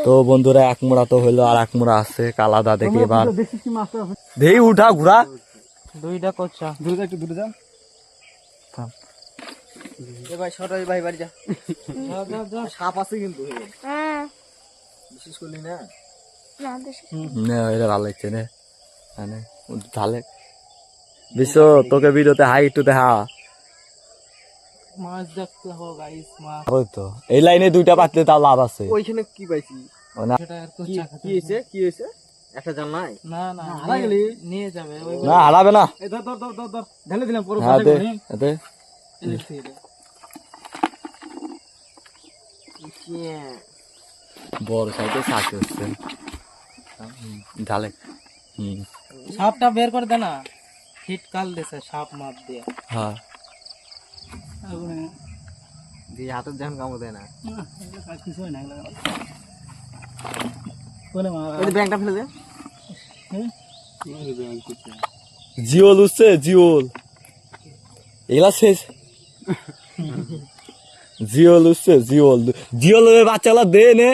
তো বন্ধুরা এক মোড়া তো হইলো আর এক মোড়া আছে কালাদা দেখি এবার দেই উঠা ঘুরা দুইটা কোচা দূরে যা একটু দূরে যা এ ভাই সরাই ভাই বাড়ি যা যা সাপ আছে কিন্তু হ্যাঁ বিশেষ করলি না না বেশি না এটা ভালো লাগছে না মানে তাহলে বিশ্ব তোকে ভিডিওতে হাই একটু দেখা মাছ দেখতে হবে গাইস মাছ ওই তো এই লাইনে দুইটা পাতলে তাও লাভ আছে ওইখানে কি পাইছি সেটা আর কোচা কি হয়েছে কি হয়েছে একটা জাল নাই না না হারা গেলি নিয়ে যাবে ওই না হারাবে না এই ধর ধর ধর ধর ধর ঢেলে দিলাম পুরো হ্যাঁ দে দে বড় সাইডে সাথে হচ্ছে ঢালে সাপটা বের করে দে না হিট কাল দেছে সাপ মাপ দিয়ে হ্যাঁ দিয়ে হাতের যখন কামড় দেয় না কিছু হয় না এই ব্যাংকটা ফেলে দে জিওল উঠছে জিওল এগুলা শেষ জিওল উঠছে জিওল জিওল বাচ্চাগুলা দে নে